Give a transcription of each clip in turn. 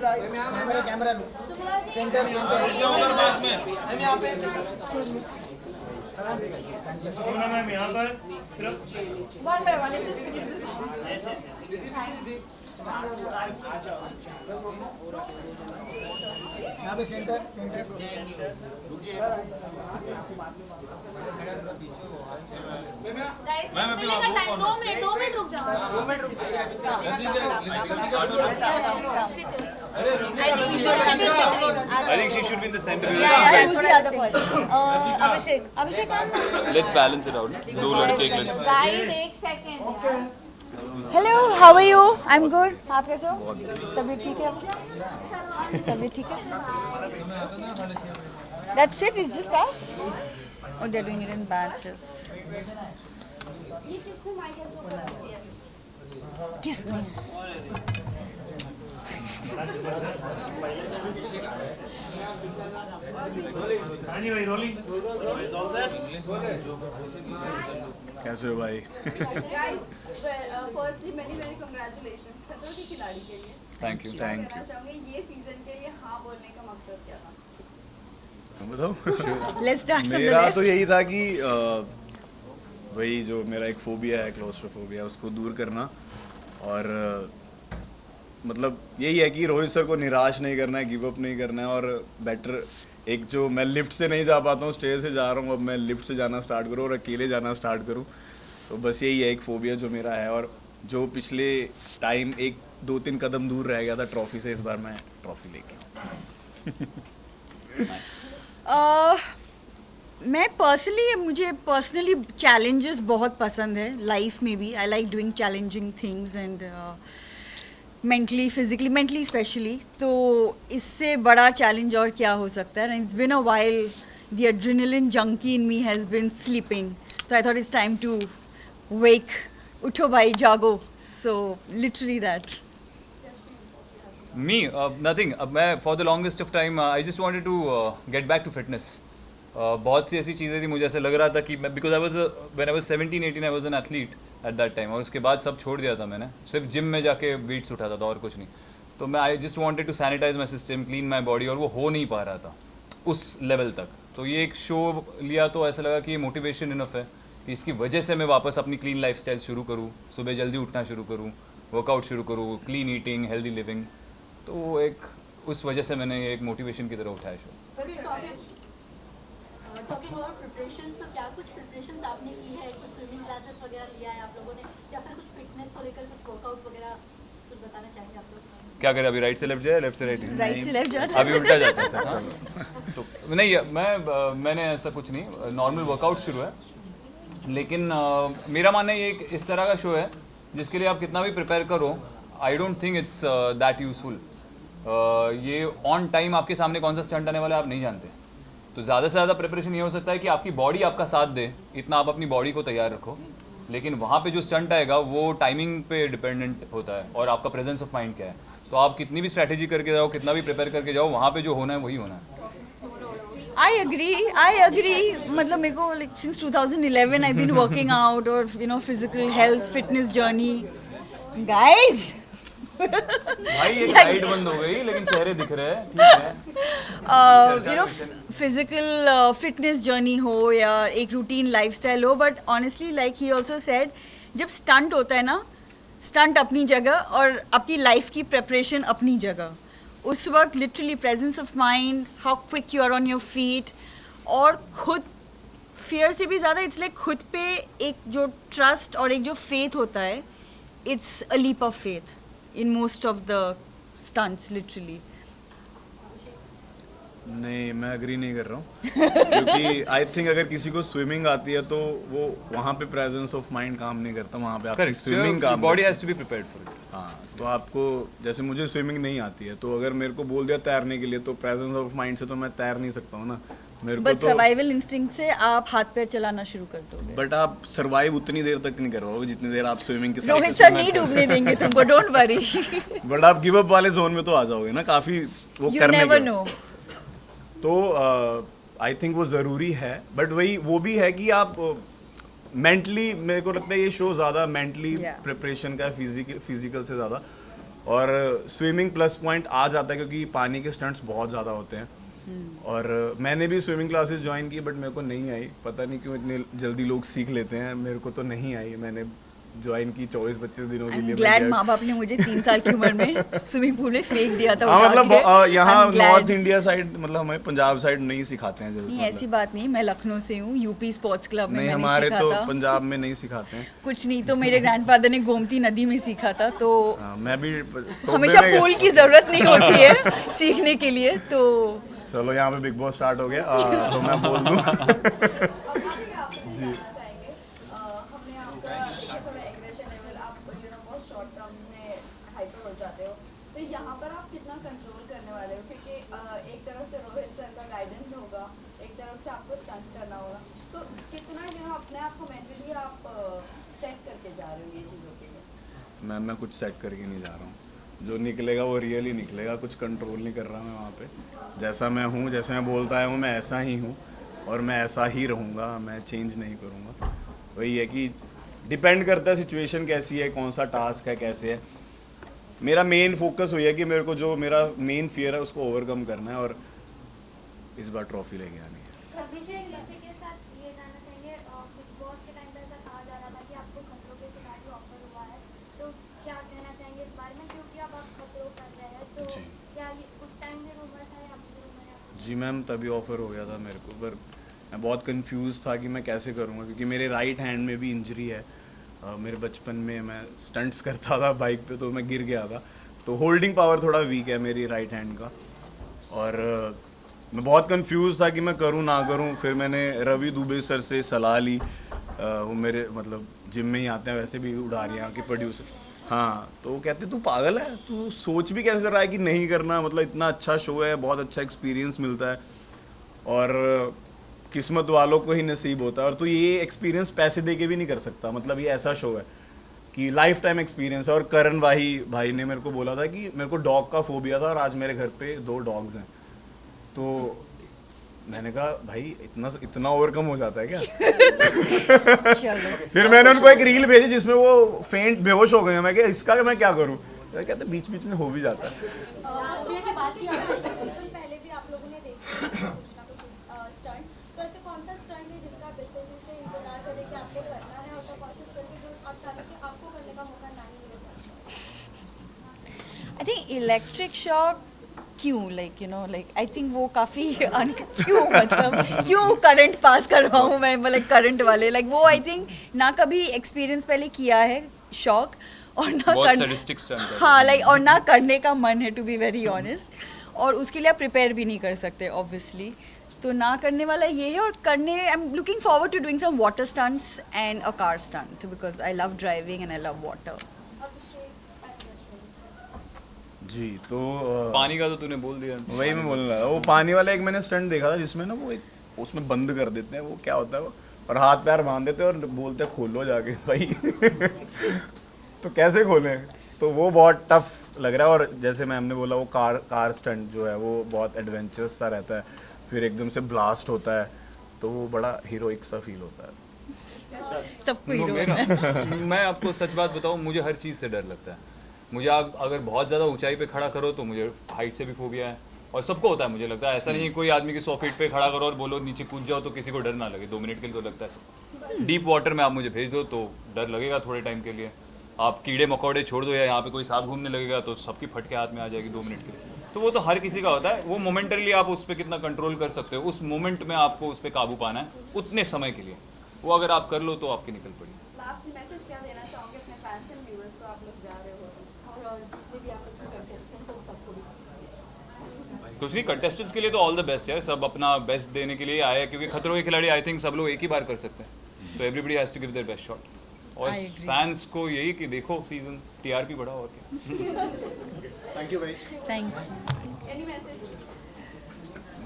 Camera centre यहाँ पे ma'am यहाँ पर One by one, let's just finish this. यहाँ पे सेंटर गाइस 2 मिनट रुक जाओ I think she should be in the center. That's the other person. अभिषेक काम Let's balance it out. दो लड़के एक लड़की. Guys 1 second Hello, how are you? I'm good. आप कैसे हो? तबीयत ठीक है आपकी? तबीयत ठीक है? That's it. It's just us. Oh, they're doing it in batches. ये किसने माइक ऐसे ऊपर कर दिया किसने? हाँ जी भाई रोलिंग. कैसे हो भाई? Guys, firstly many congratulations खतरों के खिलाड़ी के लिए. Thank you. Thank कहना चाहूँगी ये सीजन के लिए हाँ बोलने का मकसद क्या था? तुम बताओ. Let's start from the मेरा left. तो यही था कि वही जो मेरा एक फोबिया है, क्लोस्ट्रोफोबिया, उसको दूर करना. और मतलब यही है कि रोहित सर को निराश नहीं करना है, गिव अप नहीं करना है. और बेटर एक जो मैं लिफ्ट से नहीं जा पाता हूँ, स्टेज से जा रहा हूँ, अब मैं लिफ्ट से जाना स्टार्ट करूँ और अकेले जाना स्टार्ट करूँ. तो बस यही है एक फोबिया जो मेरा है. और जो पिछले टाइम 1-2-3 कदम दूर रह गया था ट्रॉफी से, इस बार मैं ट्रॉफी लेके. मैं मुझे पर्सनली चैलेंजेस बहुत पसंद है लाइफ में भी. I like doing challenging things and mentally specially. तो इससे बड़ा चैलेंज और क्या हो सकता है. And it's been a while the adrenaline junkie in me has been sleeping. तो I thought it's time to wake. उठो भाई जागो. So literally that. Me, nothing. मैं for the longest of time, I just wanted to get back to fitness. बहुत सी ऐसी चीज़ें थी, मुझे ऐसा लग रहा था कि मैं because when I was 17-18 I was an athlete at that time. और उसके बाद सब छोड़ दिया था मैंने. सिर्फ जिम में जाके वेट्स उठाता था और कुछ नहीं. तो मैं I just wanted to sanitize my system, clean my body, और वो हो नहीं पा रहा था उस लेवल तक. तो ये एक शो लिया तो ऐसा लगा कि ये मोटिवेशन इनफ है कि इसकी वजह से मैं वापस अपनी क्लीन लाइफस्टाइल शुरू करूँ, सुबह जल्दी उठना शुरू करूँ, वर्कआउट शुरू करूँ, क्लीन ईटिंग, हेल्दी लिविंग. तो एक उस वजह से मैंने एक मोटिवेशन की तरह उठाया शो. टॉकिंग अबाउट प्रिपरेशन, तो क्या कुछ प्रिपरेशन आपने की है? कुछ स्विमिंग क्लासेस वगैरह लिया है आप लोगों ने, या फिर कुछ फिटनेस को लेकर कुछ वर्कआउट वगैरह कुछ बताना चाहेंगे आप लोग? क्या करें अभी, राइट से लेफ्ट जाए, लेफ्ट से राइट? राइट से लेफ्ट जाता अभी उल्टा जाता है सर. तो नहीं, मैंने ऐसा कुछ नहीं, नॉर्मल वर्कआउट शुरू है. लेकिन मेरा मानना ये एक इस तरह का शो है जिसके लिए आप कितना भी प्रिपेयर करो, I don't think it's that useful. ये ऑन टाइम आपके सामने कौन सा स्टंट आने वाला है आप नहीं जानते. तो ज़्यादा से ज़्यादा प्रिपरेशन ये हो सकता है कि आपकी बॉडी आपका साथ दे, इतना आप अपनी बॉडी को तैयार रखो. लेकिन वहाँ पे जो स्टंट आएगा वो टाइमिंग पे डिपेंडेंट होता है और आपका प्रेजेंस ऑफ माइंड क्या है. तो आप कितनी भी स्ट्रैटेजी करके जाओ, कितना भी प्रिपेयर करके जाओ, वहाँ पे जो होना है वही होना है. I agree. मतलब मेरे को like since 2011 I've been working out or physical health fitness journey. Guys. भाई एक लाइट बंद हो गई लेकिन चेहरे दिख रहे हैं. ठीक है. Physical fitness journey हो या एक routine lifestyle हो, but honestly like he also said, जब stunt होता है ना, stunt अपनी जगह और आपकी life की preparation अपनी जगह. उस वक्त literally presence of mind, how quick you are on your feet, और खुद फियर से भी ज़्यादा इट्स लाइक खुद पे एक जो ट्रस्ट और एक जो फेथ होता है, it's a leap of faith in most of the stunts literally. नहीं, मैं अग्री नहीं कर रहा हूँ. क्योंकि आई थिंक अगर किसी को स्विमिंग आती है तो वो वहाँ पे प्रेजेंस ऑफ माइंड काम नहीं करता, वहाँ पे आपकी स्विमिंग काम. Body has to be prepared for it. हाँ, तो आपको जैसे मुझे स्विमिंग नहीं आती है, तो अगर मेरे को बोल दिया तैरने के लिए, तो प्रेजेंस ऑफ माइंड से तो मैं तैर नहीं सकता हूँ ना. मेरे को बट तो सर्वाइवल इंस्टिंक्ट से आप हाथ पैर चलाना शुरू कर दोगे. बट आप सर्वाइव उतनी देर तक नहीं कर पाओगे जितनी देर आप स्विमिंग के साथ. रोहित सर नहीं डूबने देंगे तुमको, डोंट वरी. बट आप गिव अप वाले जोन में तो आ जाओगे ना काफी वो यू करने नेवर के. नो. तो आई थिंक वो ज़रूरी है. बट वही वो भी है कि आप मेंटली, मेरे को लगता है ये शो ज़्यादा मेंटली प्रिपरेशन का है, फिजिकल से ज़्यादा. और स्विमिंग प्लस पॉइंट आ जाता है क्योंकि पानी के स्टंट्स बहुत ज़्यादा होते हैं। और मैंने भी स्विमिंग क्लासेस ज्वाइन की बट मेरे को नहीं आई, पता नहीं क्यों इतने जल्दी लोग सीख लेते हैं, मेरे को तो नहीं आई। मैंने ज्वाइन की 24-25 दिनों के लिए। ग्लैड माँ बाप ने मुझे 3 साल की उम्र में स्विमिंग पूल में फेंक दिया था। हाँ उठा मतलब के। यहाँ I'm glad. North India side मतलब हमें पंजाब साइड नहीं सिखाते हैं जल्दी। नहीं ऐसी बात नहीं, मैं लखनऊ से हूँ, यूपी स्पोर्ट्स क्लब में नहीं, मैंने हमारे सीखा तो था। पंजाब में नहीं सिखाते हैं। कुछ नहीं तो मेरे ग्रैंडफादर ने गोमती नदी में सीखा था, तो हाँ, मैं भी हमेशा पूल की जरूरत नहीं होती है सीखने के लिए। तो चलो यहाँ पे बिग बॉस स्टार्ट हो गया, तो मैं बोल दूँ। जी हमने आपका थोड़ा एग्रेशन लेवल आप बहुत शॉर्ट टर्म में हाइपर हो जाते हो, तो यहाँ पर आप कितना कंट्रोल करने वाले हो? क्योंकि एक तरफ से रोहित सर का गाइडेंस होगा, एक तरफ से आपको स्टंट करना होगा, तो कितना अपने आप को मेंटली आप सेट करके जा रहे हो ये चीज़ों के लिए? मैं कुछ सेट करके नहीं जा रहा हूँ, जो निकलेगा वो रियल ही निकलेगा, कुछ कंट्रोल नहीं कर रहा मैं वहाँ पे। जैसा मैं हूँ, जैसे मैं बोलता है हूँ, मैं ऐसा ही हूँ और मैं ऐसा ही रहूँगा, मैं चेंज नहीं करूँगा। वही है कि डिपेंड करता है सिचुएशन कैसी है, कौन सा टास्क है, कैसे है। मेरा मेन फोकस हुई है कि मेरे को जो मेरा मेन फियर है उसको ओवरकम करना है और इस बार ट्रॉफी लेके आनी है। अभिषेक लक्ष्य के साथ ये जानना चाहेंगे, बिग बॉस के टाइम पे ऐसा कहा जा रहा था कि आपको खतरों के खिलाड़ी ऑफर हुआ है, तो क्या कहना चाहेंगे इस बारे में? क्योंकि अब आप खतरों कर रहे हैं, तो जी। क्या ये उस टाइम में रूमर था या अभी रूमर है? जी मैम, तभी ऑफ़र हो गया था मेरे को, पर मैं बहुत कंफ्यूज था कि मैं कैसे करूँगा क्योंकि मेरे राइट हैंड में भी इंजरी है। मेरे बचपन में मैं स्टंट्स करता था बाइक पे, तो मैं गिर गया था, तो होल्डिंग पावर थोड़ा वीक है मेरी राइट हैंड का। और मैं बहुत कंफ्यूज था कि मैं करूँ ना करूँ। फिर मैंने रवि दुबे सर से सलाह ली, वो मेरे मतलब जिम में ही आते हैं, वैसे भी उड़ारियाँ के प्रोड्यूसर। हाँ, तो वो कहते तू पागल है, तू सोच भी कैसे रहा है कि नहीं करना, मतलब इतना अच्छा शो है, बहुत अच्छा एक्सपीरियंस मिलता है और किस्मत वालों को ही नसीब होता है। और तू ये एक्सपीरियंस पैसे दे के भी नहीं कर सकता, मतलब ये ऐसा शो है कि लाइफ टाइम एक्सपीरियंस है। और करण भाई ने मेरे को बोला था कि मेरे को डॉग का फोबिया था और आज मेरे घर पे 2 डॉग्स हैं, तो मैंने कहा भाई इतना ओवरकम हो जाता है क्या? फिर मैंने उनको एक रील भेजी जिसमें वो फेंट बेहोश हो गए हैं। मैं क्या इसका मैं क्या करूँ? कहते बीच बीच में हो भी जाता है। पहले भी आप लोगों ने देखा कुछ ना कुछ स्टंट, तो ऐसे कौन सा स्टंट है जिसका बेसब्री से इंतजार करें कि आपको करना है, और कौन सा स्टंट है जो आप चाहते हैं कि आपको करने का मौका ना ही मिले? आई थिंक इलेक्ट्रिक शॉक क्यों, like you know, like I think वो काफ़ी क्यों मतलब क्यों करंट पास कर रहा हूँ मैं, मतलब करंट वाले लाइक वो आई थिंक ना कभी एक्सपीरियंस पहले किया है शॉक, और ना हाँ लाइक और ना करने का मन है, टू बी वेरी ऑनेस्ट, और उसके लिए आप प्रिपेयर भी नहीं कर सकते ऑब्वियसली। तो ना करने वाला ये है, और करने I am looking forward to doing some water stunts and a car stunt because I love driving and I love water. जी, तो पानी का तो तूने बोल दिया। वही मैं बोल रहा था, वो पानी वाला एक मैंने स्टंट देखा था जिसमें ना वो एक उसमें बंद कर देते हैं, वो क्या होता है वो, और हाथ पैर बांध देते हैं और बोलते हैं खोलो जाके भाई। तो कैसे खोलें? तो वो बहुत टफ लग रहा है। और जैसे मैम ने बोला वो कार स्टंट जो है वो बहुत एडवेंचरस सा रहता है, फिर एकदम से ब्लास्ट होता है, तो वो बड़ा हीरोइक सा फील होता है। सबको हीरो मैं आपको सच बात बताऊं, मुझे हर चीज़ से डर लगता है। मुझे अगर बहुत ज़्यादा ऊंचाई पे खड़ा करो तो मुझे हाइट से भी फोबिया है, और सबको होता है मुझे लगता है। ऐसा नहीं है कोई आदमी की 100 फीट पे खड़ा करो और बोलो नीचे कूद जाओ तो किसी को डर ना लगे 2 मिनट के लिए, तो लगता है सबको। डीप वाटर में आप मुझे भेज दो तो डर लगेगा थोड़े टाइम के लिए। आप कीड़े मकोड़े छोड़ दो या यहाँ पे कोई सांप घूमने लगेगा तो सबकी फटके हाथ में आ जाएगी 2 मिनट के लिए। तो वो तो हर किसी का होता है, वो मोमेंटरली आप उस पर कितना कंट्रोल कर सकते हो, उस मोमेंट में आपको उस पर काबू पाना है उतने समय के लिए। वो अगर आप कर लो तो आपकी निकल पड़ी। लास्ट मैसेज क्या देना चाहोगे अपने फैंस एंड व्यूअर्स को? आप लोग जा रहे हो और जितने भी आपस में कंटेस्टेंट हैं सबको भी कुछ नहीं, कंटेस्टेंट्स के लिए तो ऑल द बेस्ट यार, सब अपना बेस्ट देने के लिए आए हैं, क्योंकि खतरों के खिलाड़ी आई थिंक सब लोग एक ही बार कर सकते हैं, तो everybody has to give their best shot. और फैंस को यही कि देखो सीजन टीआरपी बढ़ा और क्या। थैंक यू भाई। Thank you. Any message?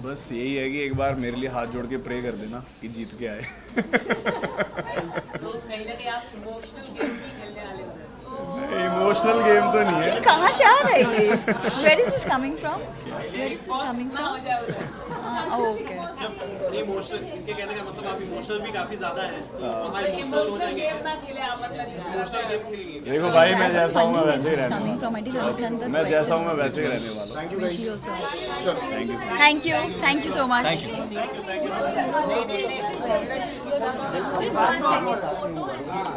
बस यही है कि एक बार मेरे लिए हाथ जोड़ के प्रे कर देना कि जीत के आए। तो कहीं ना कहीं आप इमोशनल गेम भी खेलने वाले हो। इमोशनल गेम तो नहीं है. ये कहाँ से आ रहा है ये? Where is this coming from? Where is this coming from? Okay. Emotional इनके कहने का मतलब आप इमोशनल भी काफी ज्यादा है तो वहाँ इमोशनल हो जाएंगे इमोशनल गेम खेलेंगे. देखो भाई मैं जैसा हूँ मैं वैसे ही रहने Coming from, I didn't understand वाला. that. मैं जैसा हूँ मैं वैसे ही रहने वाला हूँ. Thank you. Thank you so much. Thank you. Just one second.